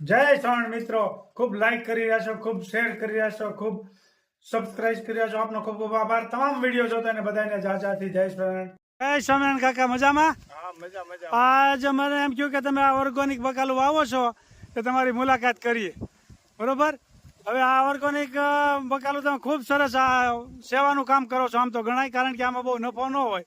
જય શ્રાવણ મિત્રો, ખૂબ લાઈક કરી રહ્યા છો, ખૂબ શેર કરી રહ્યા છો, ખૂબ સબસ્ક્રાઇબ કરી રહ્યા છો. આપનો ખૂબ ખૂબ આભાર. તમામ વિડીયો જોતા ને બધાને જાજાથી જય શ્રાવણ. જય શ્રાવણ કાકા, મજામાં? હા, મજા. આજ અમારે એમ કહ્યું કે તમે આ ઓર્ગોનિક બકાલું વાવો છો તો તમારી મુલાકાત કરીએ, બરોબર? હવે આ ઓર્ગોનિક બકાલું તમે ખૂબ સરસ આ સેવાનું કામ કરો છો આમ તો ગણાય, કારણ કે આમાં બહુ નફો ન હોય.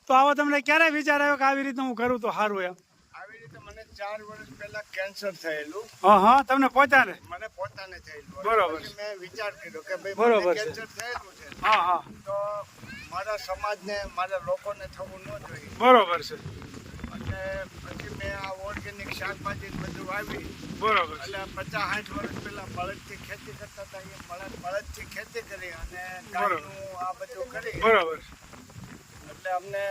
તો આવો તમને ક્યારે વિચાર આવ્યો કે આવી રીતનું હું કરું તો સારું એમ? આવી રીતે મને 4 વર્ષ પહેલા કેન્સર થયેલું. હા, તમને પોતાને? મને પોતાને થયેલું. બરોબર. પછી મેં વિચાર કર્યો કે ભાઈ બરોબર મને છે. કેન્સર થયેલું છે. હા. તો મારા સમાજને, મારા લોકોને થવું ન જોઈએ. બરોબર છે. અને પછી મેં આ ઓર્ગેનિક શાકભાજી ને બધું વાવી. બરોબર. એટલે 50-60 વર્ષ પહેલા બળદથી ખેતી કરતા હતા, એ બળદથી ખેતી કરી અને ગાયનું આ બધું કરી. બરોબર. એટલે અમને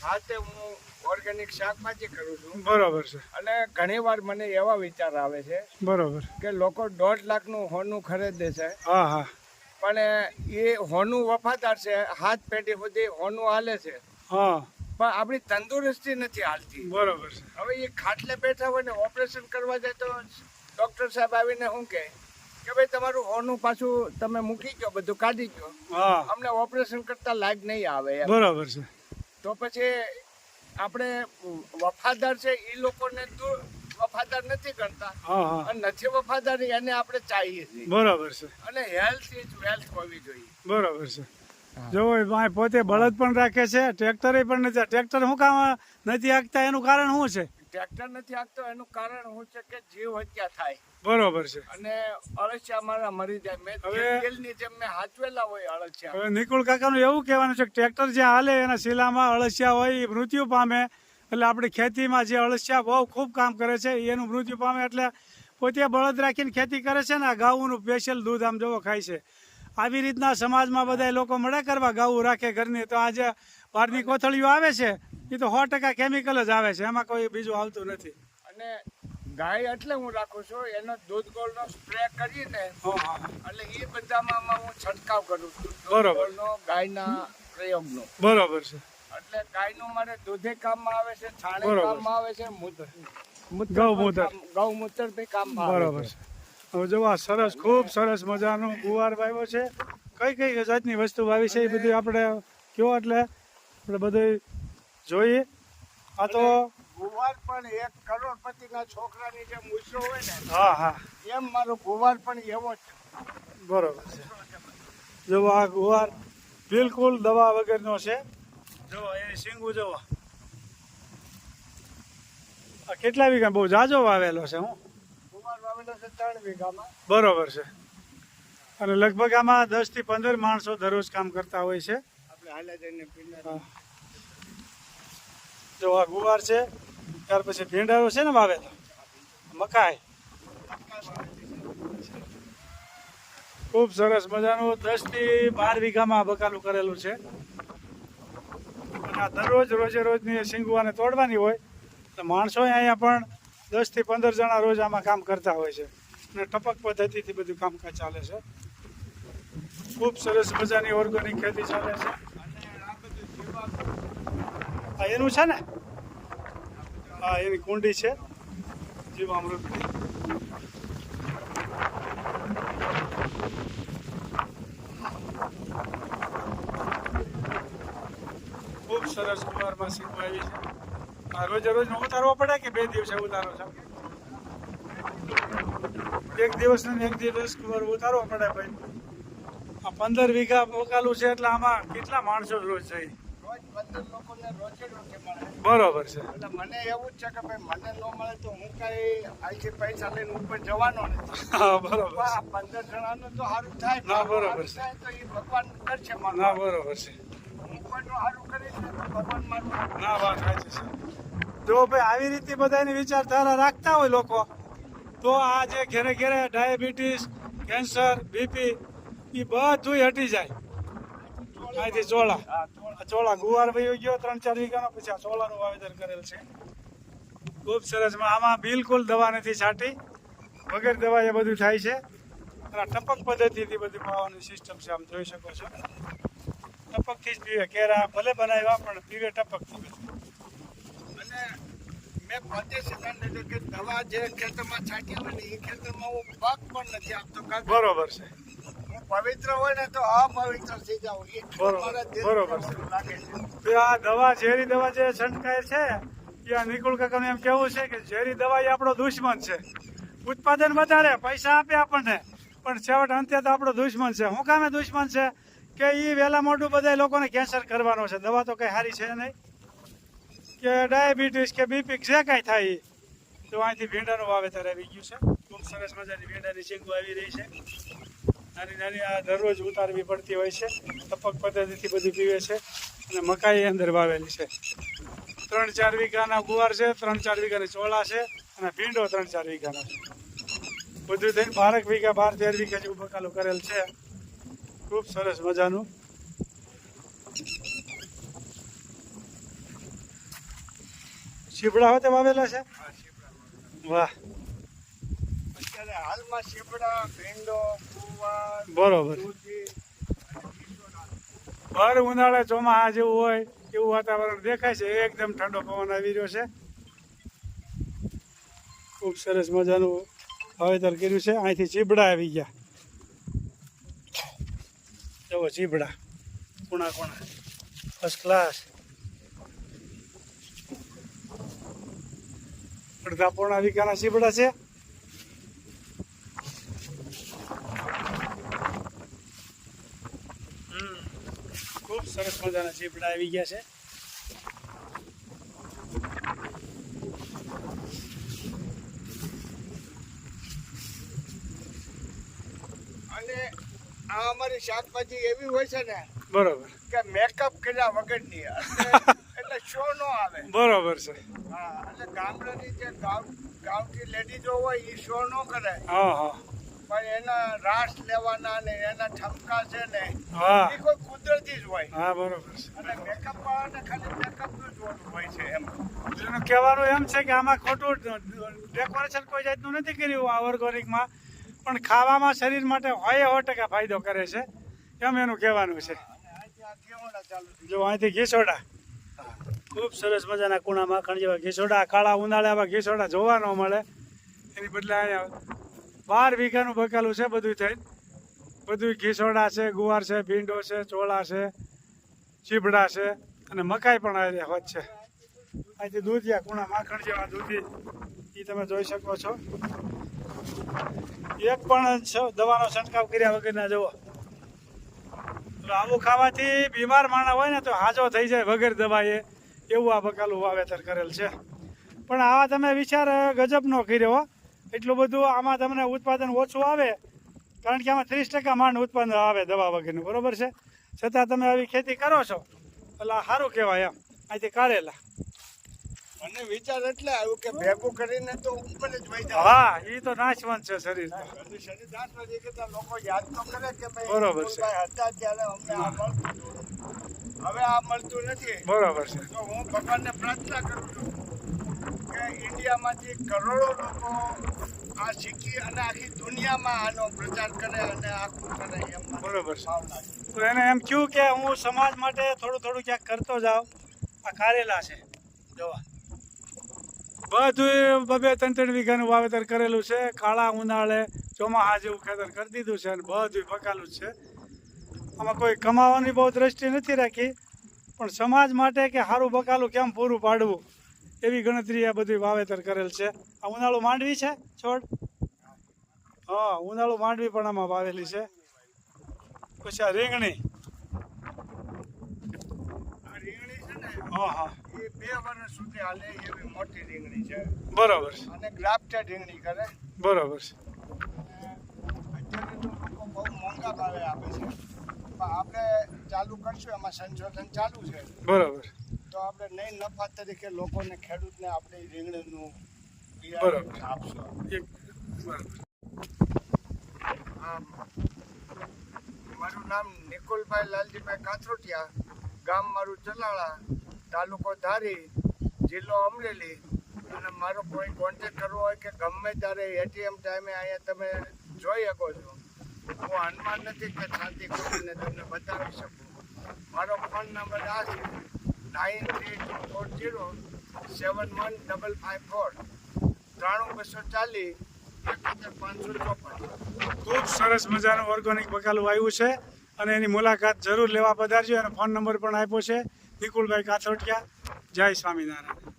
હાથે હું ઓર્ગેનિક શાકભાજી કરું છું. બરોબર છે. અને ઘણીવાર મને એવા વિચાર આવે છે બરોબર. કે લોકો 1.5 લાખનું હોનું ખરીદે છે, હા. પણ એ હોનું વફાદાર છે, 7 પેઢી સુધી હોનું હાલે છે, હા. પણ આપણી તંદુરસ્તી નથી હાલતી. બરોબર છે. હવે એ ખાટલે બેઠા હોય ને ઓપરેશન કરવા જાય તો ડોક્ટર સાહેબ આવીને શું કહે કે ભાઈ તમારું હોનું પાછું તમે મૂકી ગયો, બધું કાઢી ગયો, હા. અમને ઓપરેશન કરતા લાગ નહીં આવે એમ. બરોબર છે. તો પછી આપણે વફાદાર છે એ લોકોને વફાદાર નથી ગણતા, હા. અને નથી વફાદાર એને આપણે ચાહીએ છીએ. બરોબર છે. અને હેલ્થ ઇઝ વેલ્થ હોવી જોઈએ. બરોબર છે. જો ભાઈ પોતે બળદ પણ રાખે છે, ટ્રેક્ટર પણ નથી. ટ્રેક્ટર શું કામ નથી હાંકતા એનું કારણ શું છે? ટ્રેક્ટર નથી હાંકતો એનું કારણ શું છે કે જીવ હત્યા થાય. બરોબર છે. અને અળસિયા મારા મરી જાય. મેં તેલની જેમ મેં હાચવેલા હોય અળસિયા. હવે નિકુળ કાકાનું એવું કહેવાનું છે કે ટ્રેક્ટર જ્યાં હાલે એના શિલામાં અળસિયા હોય એ મૃત્યુ પામે, એટલે આપણી ખેતીમાં જે અળસિયા બહુ ખૂબ કામ કરે છે એનું મૃત્યુ પામે, એટલે પોતે બળદ રાખીને ખેતી કરે છે ને આ ગાઉનું સ્પેશિયલ દૂધ આમ જોવો ખાય છે. આવી રીતના સમાજમાં બધા લોકો મળે કરવા ગાઉ રાખે ઘરની. તો આજે બહારની કોથળીઓ આવે છે એ તો 100% કેમિકલ જ આવે છે, એમાં કોઈ બીજું આવતું નથી. અને ગાય એટલે હું રાખું છું એનો દૂધ ગોળનો સ્પ્રે કરીને એટલે એ બધામાં હું છંટકાવ કરું છું. બરોબર. ગોળનો ગાયના પ્રયોગનો. બરોબર છે. એટલે ગાયનું મારે દૂધે કામમાં આવે છે, છાણે બરોબર. કામમાં આવે છે, ગૌમૂત્ર બી કામમાં આવે બરોબર છે. છે. હવે જો આ સરસ, ખૂબ સરસ મજાનું ગુવાર વાવ્યો છે. કઈ જાતની વસ્તુ વાવી છે એ બધું આપણે કયો, એટલે આપણે બધું જોઈએ. આ તો ગુવાર પણ એક કરોડપતિના છોકરાની જે મૂછો હોય ને હા એમ મારો ગુવાર પણ એવો જ છે. બરોબર છે. જો આ ગુવાર બિલકુલ દવા વગરનો છે. જો એ શીંગું જોવો. આ કેટલા વીઘા? બહુ જાજો વાવેલો છે. હું ગુવાર વાવેલો છે 3 વીઘામાં. બરોબર છે. અને લગભગ આમાં 10 થી 15 માણસો દરરોજ કામ કરતા હોય છે. આપણે હાલે જઈને પીને જો આ ગુવાર છે, ત્યાર પછી ભીંડારો છે ને વાવેલો, મકાઈ. ખૂબ સરસ મજાનું 10 થી 12 વીઘામાં બકાલું કરેલું છે. અને આ દરરોજ રોજની શીંગુઆને તોડવાની હોય તો માણસો અહીંયા પણ 10 થી 15 જણા રોજ આમાં કામ કરતા હોય છે. અને ટપક પદ્ધતિથી બધું કામકાજ ચાલે છે. ખૂબ સરસ મજાની ઓર્ગેનિક ખેતી ચાલે છે. આ એનું છે ને? હા, એની કુંડી છે જીવામૃતની. ખૂબ સરસ ગુવારમાં શીખવા આવી છે. આ રોજે ઉતારવો પડે કે 2 દિવસે ઉતારો છો? 1 દિવસ ને 1 દિવસ ગુવાર ઉતારવો પડે ભાઈ. આ 15 વીઘા બકાલું છે એટલે આમાં કેટલા માણસો રોજ છે? રોજ 15 લોકોને રોજે મળે. બરોબર છે. એટલે મને એવું જ છે કે ભાઈ મને ન મળે તો હું કઈ અહીંથી પૈસા લઈને ઉપર જવાનો નથી. હા, બરોબર છે. આ 15 જણાનું તો સારું થાય. ના, બરોબર સારું છે. થાય તો એ ભગવાન કરશે મારું. ના, બરોબર છે. હું કોઈનું સારું કરીશ ને તો ભગવાન મારું સારું. ના, વાત સાચી છે. જો ભાઈ આવી રીતે બધાની વિચારધારા રાખતા હોય લોકો તો આ જે ઘેરે ઘેરે ડાયાબિટીસ, કેન્સર, બીપી એ બધું હટી જાય. અહીંથી ચોળા ગુવાર વયો ગયો 3-4 વીઘાનો, પછી આ ચોળાનું વાવેતર કરેલ છે. ખૂબ સરસ. આમાં બિલકુલ દવા નથી છાંટી, વગર દવા એ બધું થાય છે. અને ટપક પદ્ધતિથી બધું પાવાની સિસ્ટમ છે, આમ જોઈ શકો છો. ટપકથી જ પીવે. કેરા ભલે બનાવ્યા પણ પીવે ટપકથી બધું. અને મેં પોતે સિદ્ધાંત લીધો કે દવા જે ખેતરમાં છાંટી હોય ને એ ખેતરમાં હું પાક પણ નથી આપતો. કારણ કે બરોબર છે. હું પવિત્ર હોય ને તો અપવિત્ર થઈ જાઉં. એ મારા દિલને બરોબર છે. લાગે છે. તો આ દવા ઝેરી દવા જે છંટકાય છે એ આ નિકુલ કાકાનું એમ કેવું છે કે ઝેરી દવા એ આપણો દુશ્મન છે. ઉત્પાદન વધારે પૈસા આપે આપણને પણ છેવટ અંતે તો આપણો દુશ્મન છે. શું કામે દુશ્મન છે કે એ વહેલા મોટું બધા લોકોને કેન્સર કરવાનો છે. દવા તો કઈ સારી છે નહીં કે ડાયાબિટીસ કે બીપી જે કાંઈ થાય ઈ. તો અહીંથી ભીંડાનું વાવેતર આવી ગયું છે. ખૂબ સરસ મજાની ભીંડાની શીંગો આવી રહી છે. નાની નાની આ દરરોજ ઉતારવી પડતી હોય છે. ટપક પદ્ધતિથી બધું પીવે છે અને મકાઈ અંદર વાવેલી છે. 3-4 વીઘાના ગુવાર છે, 3-4 વીઘાની ચોળા છે અને ભીંડો 3-4 વીઘાનો છે. બધું થઈને 12 વીઘા 12-13 વીઘા જેવું બકાલું કરેલ છે. ખૂબ સરસ મજાનું. શીપડા હોતે વાવેલા છે. વાહ, અત્યારે હાલમાં શીપડા, ભીંડો, ગુવાર, બરોબર. દૂધી, ભર ઉનાળે ચોમાસા જેવું હોય એવું વાતાવરણ દેખાય છે. એકદમ ઠંડો પવન આવી રહ્યો છે. ખૂબ સરસ મજાનું વાવેતર કર્યું છે. અહીંથી ચીબડા આવી ગયા. જુઓ ચીબડા કોણા કોણા ફર્સ્ટ ક્લાસ. અડધા પોણા વીઘાના ચીબડા છે. ખૂબ સરસ મજાના ચીબડા આવી ગયા છે. અને આ અમારી શાકભાજી એવી હોય છે ને બરોબર કે મેકઅપ કર્યા વગરની એટલે શો નો આવે. બરોબર છે. હા, એટલે ગામડાની જે ગામથી લેડીઝો હોય એ શો નો કરે હા હા પણ એના રાસ લેવાના ને એના ઠમકા છે ને હા એ કોઈ કુદરતી જ હોય. હા બરોબર છે. અને મેકઅપ વાળાને ખાલી મેકઅપ નું જોવાનું હોય છે એમ. એનું કહેવાનું એમ છે કે આમાં ખોટું ડેકોરેશન કોઈ જાતનું નથી કર્યું આ ઓર્ગોનિકમાં, પણ ખાવામાં શરીર માટે 100% ફાયદો કરે છે એમ એનું કહેવાનું છે. જો અહીંથી ઘીસોડા ખૂબ સરસ મજાના કુણા માખણ જેવા ઘીસોડા. કાળા ઉનાળે આવા ઘીસોડા જોવા ન મળે. એની બદલે અહીંયા 12 વીઘાનું બકાલું છે. બધું થઈને બધું ઘીસોડા છે, ગુવાર છે, ભીંડો છે, ચોળા છે, ચીબડા છે અને મકાઈ પણ આવી હોત છે. અહીંથી દૂધિયા કુણા માખણ જેવા દૂધી એ તમે જોઈ શકો છો. એક પણ દવાનો છંટકાવ કર્યા વગરના જુઓ. તો આવું ખાવાથી બીમાર માણસ હોય ને તો હાજો થઈ જાય વગર દવાએ એવું આ બકાલું વાવેતર કરેલ છે. પણ આવા તમે વિચાર ગજબનો કર્યો હો. એટલું બધું આમાં તમને ઉત્પાદન ઓછું આવે કારણ કે આમાં 30% માંડ ઉત્પાદન આવે દવા વગરનું. બરોબર છે. છતાં તમે આવી ખેતી કરો છો એટલે આ સારું કહેવાય એમ. અહીંથી કાઢેલા. મને વિચાર એટલે આવ્યું કે ભેગું કરીને તો ઉપર જ વહી જાય. હા એ તો નાશવંત છે શરીર તો. શરીર દાંતમાં જે કરતા લોકો યાદ તો કરે કે ભાઈ બરોબર છે. નિકુલભાઈ હતા ત્યારે અમને આ મળતું હતું. હવે આ મળતું નથી. બરોબર છે. તો હું ભગવાનને પ્રાર્થના કરું છું કે ઇન્ડિયામાંથી કરોડો લોકો આ શીખી અને આખી દુનિયામાં આનો પ્રચાર કરે અને આખું કરે એમ મને બરોબર છે. ભાવના છે. તો એને એમ થયું કે હું સમાજ માટે થોડું ક્યાંક કરતો જાઉં. આ કારેલા છે જોવા. બધું 2-3 વીઘાનું વાવેતર કરેલું છે. કાળા ઉનાળે ચોમાસા જેવું ખેતર કરી દીધું છે અને બધું પકાલું જ છે. આમાં કોઈ કમાવાની બહુ દ્રષ્ટિ નથી રાખી પણ સમાજ માટે કે સારું બકાલું કેમ પૂરું પાડવું એવી ગણતરી આ બધું વાવેતર કરેલ છે. આ ઉનાળુ માંડવી છે છોડ. હા ઉનાળુ માંડવી પણ આમાં વાવેલી છે. પછી આ રીંગણી. આ રીંગણી છે ને હા હા એ 2 વર્ષ સુધી હાલે એવી મોટી રીંગણી છે. બરોબર છે. અને ગ્રાફ્ટેડ રીંગણી કરે. બરોબર છે. અત્યારે તો લોકો બહુ મોંઘા ભાવે આપે છે પણ આપણે ચાલુ કરશું એમાં સંશોધન ચાલુ છે. બરોબર. તો આપણે નહીં નફા તરીકે લોકોને ખેડૂતને આપણે રીંગણીનું બરોબર. બિયારણ આપશું. બરોબર. મારું નામ નિકુલભાઈ લાલજીભાઈ કાથરોટિયા, ગામ મારું ચલાળા, તાલુકો ધારી, જિલ્લો અમરેલી. અને મારો કોઈ કોન્ટેક્ટ કરવો હોય કે ગમે ત્યારે એટીએમ ટાઈમે અહીંયા તમે જોઈ શકો છો. હું હનુમાન નથી કે શાંતિ ખોટીને તમને બતાવી શકું. મારો ફોન નંબર આ છે 9340 715554 93240 71 554. ખૂબ સરસ મજાનું ઓર્ગેનિક બકાલું આવ્યું છે અને એની મુલાકાત જરૂર લેવા પધારજો. અને ફોન નંબર પણ આપ્યો છે નિકુલભાઈ કાથરોટિયા. જય સ્વામિનારાયણ.